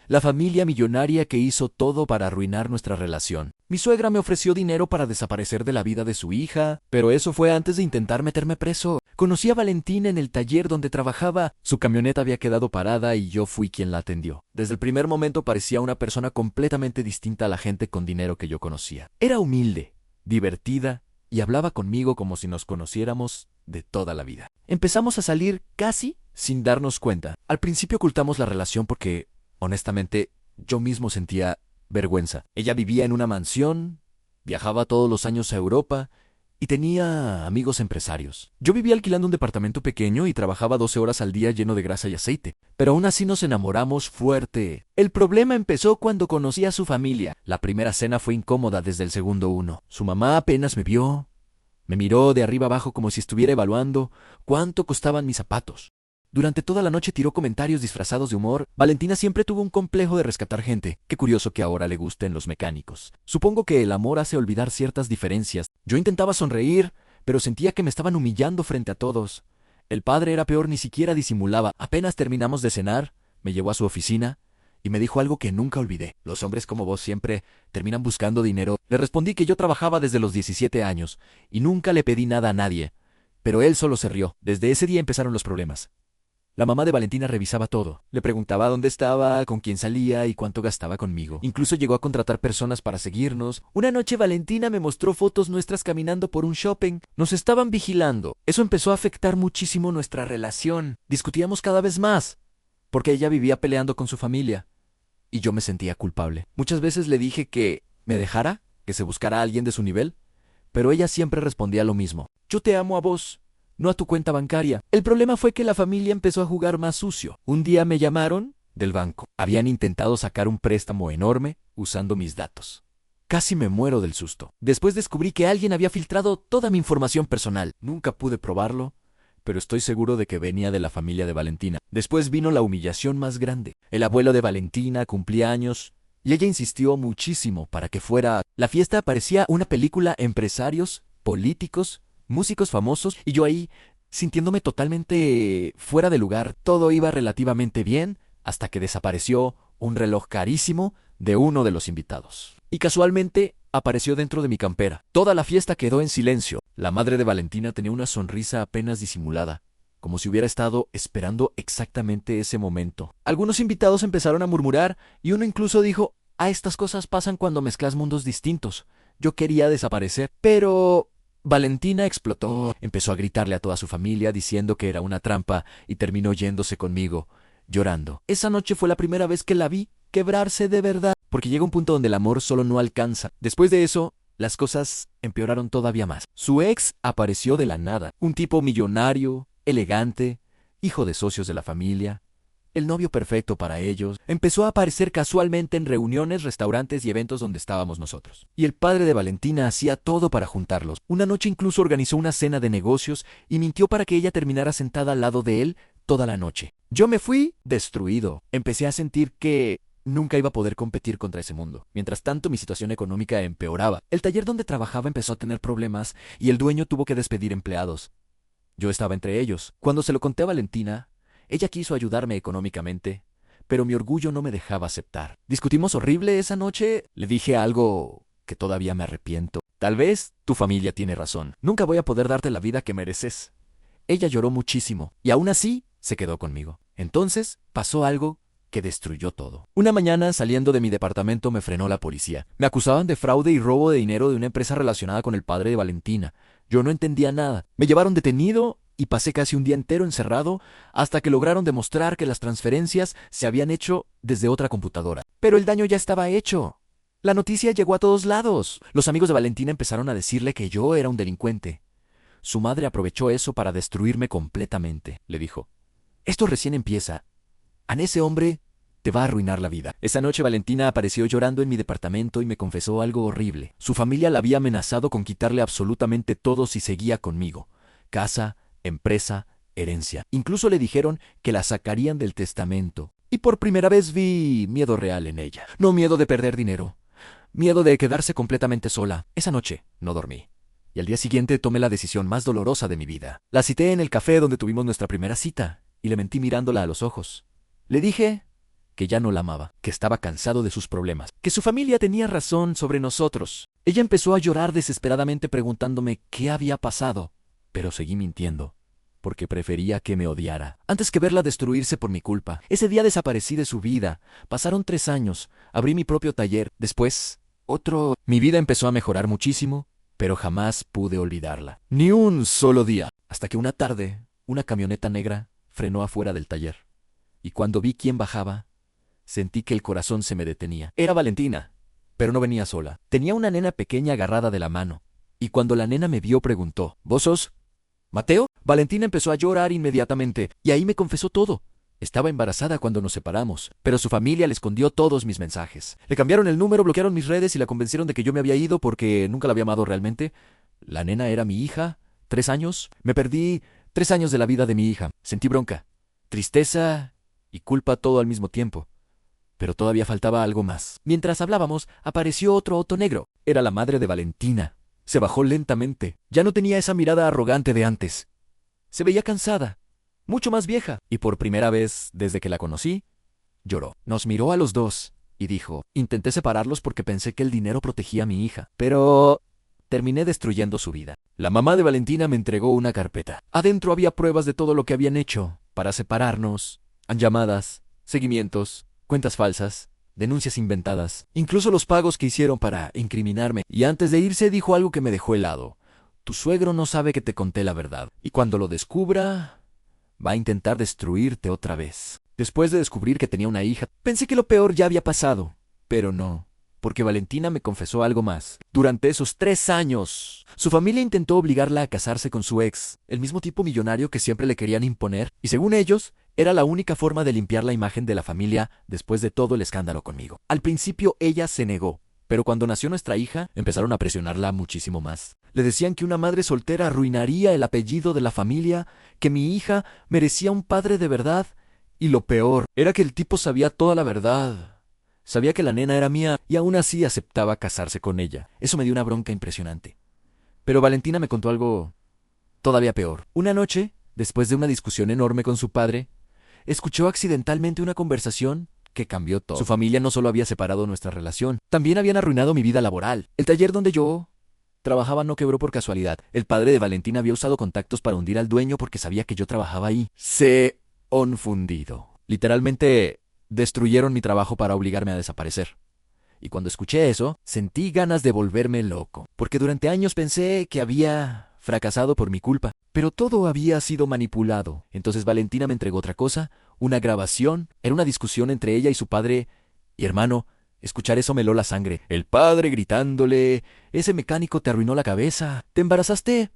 La familia millonaria que hizo todo para arruinar nuestra relación. Mi suegra me ofreció dinero para desaparecer de la vida de su hija, pero eso fue antes de intentar meterme preso. Conocí a Valentina en el taller donde trabajaba. Su camioneta había quedado parada y yo fui quien la atendió. Desde el primer momento parecía una persona completamente distinta a la gente con dinero que yo conocía. Era humilde, divertida y hablaba conmigo como si nos conociéramos de toda la vida. Empezamos a salir casi sin darnos cuenta. Al principio ocultamos la relación porque, honestamente, yo mismo sentía vergüenza. Ella vivía en una mansión, viajaba todos los años a Europa y tenía amigos empresarios. Yo vivía alquilando un departamento pequeño y trabajaba 12 horas al día lleno de grasa y aceite. Pero aún así nos enamoramos fuerte. El problema empezó cuando conocí a su familia. La primera cena fue incómoda desde el segundo uno. Su mamá apenas me vio. Me miró de arriba abajo como si estuviera evaluando cuánto costaban mis zapatos. Durante toda la noche tiró comentarios disfrazados de humor. Valentina siempre tuvo un complejo de rescatar gente. Qué curioso que ahora le gusten los mecánicos. Supongo que el amor hace olvidar ciertas diferencias. Yo intentaba sonreír, pero sentía que me estaban humillando frente a todos. El padre era peor, ni siquiera disimulaba. Apenas terminamos de cenar, me llevó a su oficina y me dijo algo que nunca olvidé. Los hombres como vos siempre terminan buscando dinero. Le respondí que yo trabajaba desde los 17 años y nunca le pedí nada a nadie. Pero él solo se rió. Desde ese día empezaron los problemas. La mamá de Valentina revisaba todo. Le preguntaba dónde estaba, con quién salía y cuánto gastaba conmigo. Incluso llegó a contratar personas para seguirnos. Una noche Valentina me mostró fotos nuestras caminando por un shopping. Nos estaban vigilando. Eso empezó a afectar muchísimo nuestra relación. Discutíamos cada vez más, porque ella vivía peleando con su familia. Y yo me sentía culpable. Muchas veces le dije que me dejara, que se buscara a alguien de su nivel, pero ella siempre respondía lo mismo. Yo te amo a vos, no a tu cuenta bancaria. El problema fue que la familia empezó a jugar más sucio. Un día me llamaron del banco. Habían intentado sacar un préstamo enorme usando mis datos. Casi me muero del susto. Después descubrí que alguien había filtrado toda mi información personal. Nunca pude probarlo, pero estoy seguro de que venía de la familia de Valentina. Después vino la humillación más grande. El abuelo de Valentina cumplía años y ella insistió muchísimo para que fuera. La fiesta parecía una película: empresarios, políticos, músicos famosos y yo ahí, sintiéndome totalmente fuera de lugar. Todo iba relativamente bien hasta que desapareció un reloj carísimo de uno de los invitados. Y casualmente apareció dentro de mi campera. Toda la fiesta quedó en silencio. La madre de Valentina tenía una sonrisa apenas disimulada, como si hubiera estado esperando exactamente ese momento. Algunos invitados empezaron a murmurar y uno incluso dijo: estas cosas pasan cuando mezclas mundos distintos. Yo quería desaparecer, pero Valentina explotó. Empezó a gritarle a toda su familia diciendo que era una trampa y terminó yéndose conmigo, llorando. Esa noche fue la primera vez que la vi quebrarse de verdad, porque llega un punto donde el amor solo no alcanza. Después de eso, las cosas empeoraron todavía más. Su ex apareció de la nada, un tipo millonario, elegante, hijo de socios de la familia, el novio perfecto para ellos. Empezó a aparecer casualmente en reuniones, restaurantes y eventos donde estábamos nosotros. Y el padre de Valentina hacía todo para juntarlos. Una noche incluso organizó una cena de negocios y mintió para que ella terminara sentada al lado de él toda la noche. Yo me fui destruido. Empecé a sentir que nunca iba a poder competir contra ese mundo. Mientras tanto, mi situación económica empeoraba. El taller donde trabajaba empezó a tener problemas y el dueño tuvo que despedir empleados. Yo estaba entre ellos. Cuando se lo conté a Valentina, ella quiso ayudarme económicamente, pero mi orgullo no me dejaba aceptar. Discutimos horrible esa noche. Le dije algo que todavía me arrepiento. Tal vez tu familia tiene razón. Nunca voy a poder darte la vida que mereces. Ella lloró muchísimo y aún así se quedó conmigo. Entonces pasó algo que destruyó todo. Una mañana, saliendo de mi departamento, me frenó la policía. Me acusaban de fraude y robo de dinero de una empresa relacionada con el padre de Valentina. Yo no entendía nada. Me llevaron detenido y pasé casi un día entero encerrado hasta que lograron demostrar que las transferencias se habían hecho desde otra computadora. Pero el daño ya estaba hecho. La noticia llegó a todos lados. Los amigos de Valentina empezaron a decirle que yo era un delincuente. Su madre aprovechó eso para destruirme completamente. Le dijo: esto recién empieza. A ese hombre te va a arruinar la vida. Esa noche Valentina apareció llorando en mi departamento y me confesó algo horrible. Su familia la había amenazado con quitarle absolutamente todo si seguía conmigo: casa, empresa, herencia. Incluso le dijeron que la sacarían del testamento. Y por primera vez vi miedo real en ella. No miedo de perder dinero. Miedo de quedarse completamente sola. Esa noche no dormí. Y al día siguiente tomé la decisión más dolorosa de mi vida. La cité en el café donde tuvimos nuestra primera cita y le mentí mirándola a los ojos. Le dije que ya no la amaba, que estaba cansado de sus problemas, que su familia tenía razón sobre nosotros. Ella empezó a llorar desesperadamente preguntándome qué había pasado, pero seguí mintiendo, porque prefería que me odiara, antes que verla destruirse por mi culpa. Ese día desaparecí de su vida. Pasaron 3 años, abrí mi propio taller, después otro. Mi vida empezó a mejorar muchísimo, pero jamás pude olvidarla. Ni un solo día, hasta que una tarde, una camioneta negra frenó afuera del taller, y cuando vi quién bajaba, sentí que el corazón se me detenía. Era Valentina, pero no venía sola. Tenía una nena pequeña agarrada de la mano, y cuando la nena me vio preguntó, ¿Vos sos Mateo? Valentina empezó a llorar inmediatamente, y ahí me confesó todo. Estaba embarazada cuando nos separamos, pero su familia le escondió todos mis mensajes. Le cambiaron el número, bloquearon mis redes y la convencieron de que yo me había ido porque nunca la había amado realmente. La nena era mi hija, 3 años. Me perdí 3 años de la vida de mi hija. Sentí bronca, tristeza y culpa todo al mismo tiempo. Pero todavía faltaba algo más. Mientras hablábamos, apareció otro auto negro. Era la madre de Valentina. Se bajó lentamente. Ya no tenía esa mirada arrogante de antes. Se veía cansada, mucho más vieja, y por primera vez desde que la conocí, lloró. Nos miró a los dos y dijo, intenté separarlos porque pensé que el dinero protegía a mi hija, pero terminé destruyendo su vida. La mamá de Valentina me entregó una carpeta. Adentro había pruebas de todo lo que habían hecho para separarnos, llamadas, seguimientos, cuentas falsas, denuncias inventadas, incluso los pagos que hicieron para incriminarme. Y antes de irse dijo algo que me dejó helado. Tu suegro no sabe que te conté la verdad, y cuando lo descubra, va a intentar destruirte otra vez. Después de descubrir que tenía una hija, pensé que lo peor ya había pasado, pero no, porque Valentina me confesó algo más. Durante esos 3 años, su familia intentó obligarla a casarse con su ex, el mismo tipo millonario que siempre le querían imponer, y según ellos, era la única forma de limpiar la imagen de la familia después de todo el escándalo conmigo. Al principio ella se negó, pero cuando nació nuestra hija, empezaron a presionarla muchísimo más. Le decían que una madre soltera arruinaría el apellido de la familia, que mi hija merecía un padre de verdad, y lo peor era que el tipo sabía toda la verdad. Sabía que la nena era mía y aún así aceptaba casarse con ella. Eso me dio una bronca impresionante. Pero Valentina me contó algo todavía peor. Una noche, después de una discusión enorme con su padre, escuchó accidentalmente una conversación que cambió todo. Su familia no solo había separado nuestra relación, también habían arruinado mi vida laboral. El taller donde yo trabajaba no quebró por casualidad. El padre de Valentina había usado contactos para hundir al dueño porque sabía que yo trabajaba ahí. Se han fundido. Literalmente destruyeron mi trabajo para obligarme a desaparecer. Y cuando escuché eso, sentí ganas de volverme loco, porque durante años pensé que había fracasado por mi culpa, pero todo había sido manipulado. Entonces Valentina me entregó otra cosa, una grabación. Era una discusión entre ella y su padre. Y hermano, escuchar eso me heló la sangre. El padre gritándole, ese mecánico te arruinó la cabeza. ¿Te embarazaste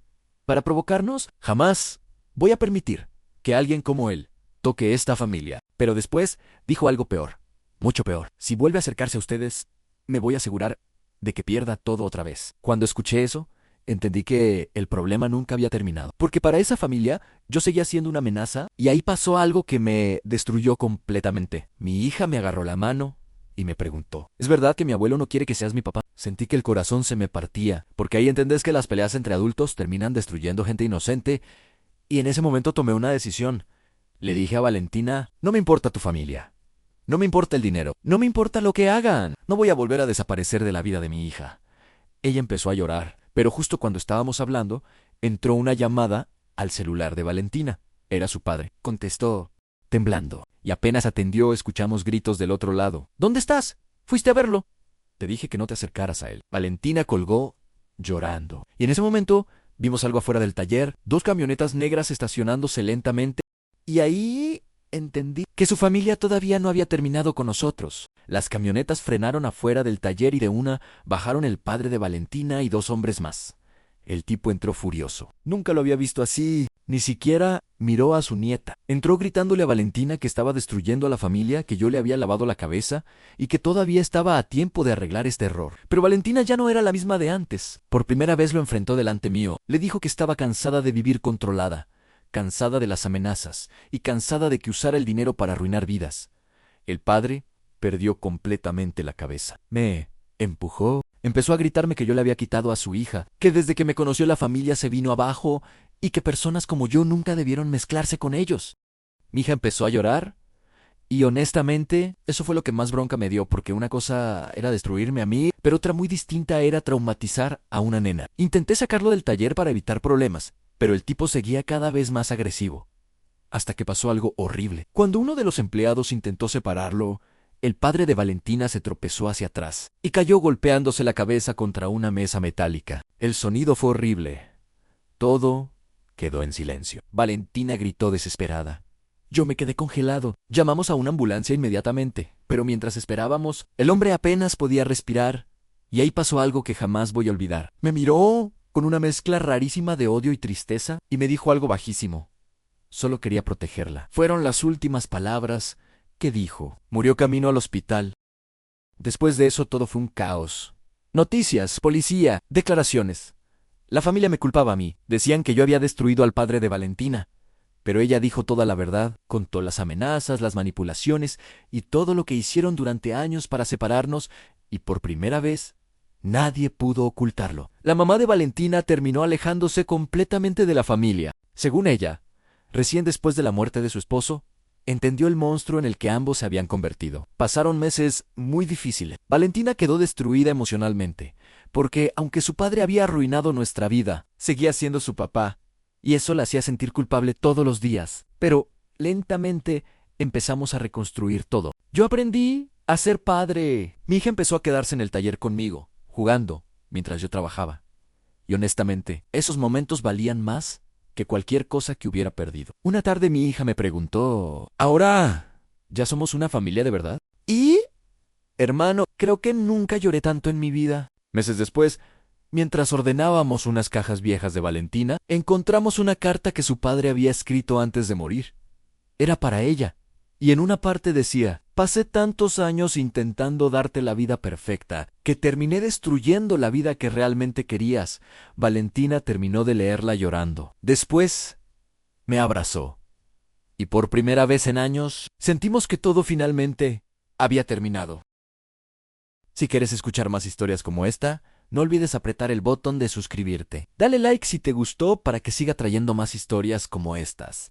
para provocarnos? Jamás voy a permitir que alguien como él toque esta familia. Pero después dijo algo peor, mucho peor. Si vuelve a acercarse a ustedes, me voy a asegurar de que pierda todo otra vez. Cuando escuché eso, entendí que el problema nunca había terminado. Porque para esa familia, yo seguía siendo una amenaza y ahí pasó algo que me destruyó completamente. Mi hija me agarró la mano y me preguntó, ¿es verdad que mi abuelo no quiere que seas mi papá? Sentí que el corazón se me partía, porque ahí entendés que las peleas entre adultos terminan destruyendo gente inocente, y en ese momento tomé una decisión. Le dije a Valentina, no me importa tu familia, no me importa el dinero, no me importa lo que hagan, no voy a volver a desaparecer de la vida de mi hija. Ella empezó a llorar, pero justo cuando estábamos hablando, entró una llamada al celular de Valentina. Era su padre. Contestó, temblando, y apenas atendió escuchamos gritos del otro lado. ¿Dónde estás? ¿Fuiste a verlo? Te dije que no te acercaras a él. Valentina colgó, llorando. Y en ese momento vimos algo afuera del taller, 2 camionetas negras estacionándose lentamente, y ahí entendí que su familia todavía no había terminado con nosotros. Las camionetas frenaron afuera del taller y de una bajaron el padre de Valentina y 2 hombres más. El tipo entró furioso. Nunca lo había visto así. Ni siquiera miró a su nieta. Entró gritándole a Valentina que estaba destruyendo a la familia, que yo le había lavado la cabeza y que todavía estaba a tiempo de arreglar este error. Pero Valentina ya no era la misma de antes. Por primera vez lo enfrentó delante mío. Le dijo que estaba cansada de vivir controlada, cansada de las amenazas y cansada de que usara el dinero para arruinar vidas. El padre perdió completamente la cabeza. Me empujó. Empezó a gritarme que yo le había quitado a su hija, que desde que me conoció la familia se vino abajo y que personas como yo nunca debieron mezclarse con ellos. Mi hija empezó a llorar Y honestamente, eso fue lo que más bronca me dio, porque una cosa era destruirme a mí, pero otra muy distinta era traumatizar a una nena. Intenté sacarlo del taller para evitar problemas, pero el tipo seguía cada vez más agresivo. Hasta que pasó algo horrible. Cuando uno de los empleados intentó separarlo, el padre de Valentina se tropezó hacia atrás y cayó golpeándose la cabeza contra una mesa metálica. El sonido fue horrible. Todo quedó en silencio. Valentina gritó desesperada. Yo me quedé congelado. Llamamos a una ambulancia inmediatamente, pero mientras esperábamos, el hombre apenas podía respirar, y ahí pasó algo que jamás voy a olvidar. Me miró con una mezcla rarísima de odio y tristeza y me dijo algo bajísimo. Solo quería protegerla. Fueron las últimas palabras que dijo. Murió camino al hospital. Después de eso todo fue un caos. Noticias, policía, declaraciones. La familia me culpaba a mí. Decían que yo había destruido al padre de Valentina. Pero ella dijo toda la verdad, contó las amenazas, las manipulaciones y todo lo que hicieron durante años para separarnos, y por primera vez, nadie pudo ocultarlo. La mamá de Valentina terminó alejándose completamente de la familia. Según ella, recién después de la muerte de su esposo, entendió el monstruo en el que ambos se habían convertido. Pasaron meses muy difíciles. Valentina quedó destruida emocionalmente, porque aunque su padre había arruinado nuestra vida, seguía siendo su papá, y eso la hacía sentir culpable todos los días. Pero lentamente empezamos a reconstruir todo. Yo aprendí a ser padre. Mi hija empezó a quedarse en el taller conmigo, jugando, mientras yo trabajaba. Y honestamente, esos momentos valían más que cualquier cosa que hubiera perdido. Una tarde mi hija me preguntó, ¿ahora ya somos una familia de verdad? Y, hermano, creo que nunca lloré tanto en mi vida. Meses después, mientras ordenábamos unas cajas viejas de Valentina, encontramos una carta que su padre había escrito antes de morir. Era para ella, y en una parte decía: pasé tantos años intentando darte la vida perfecta, que terminé destruyendo la vida que realmente querías. Valentina terminó de leerla llorando. Después, me abrazó, y por primera vez en años, sentimos que todo finalmente había terminado. Si quieres escuchar más historias como esta, no olvides apretar el botón de suscribirte. Dale like si te gustó para que siga trayendo más historias como estas.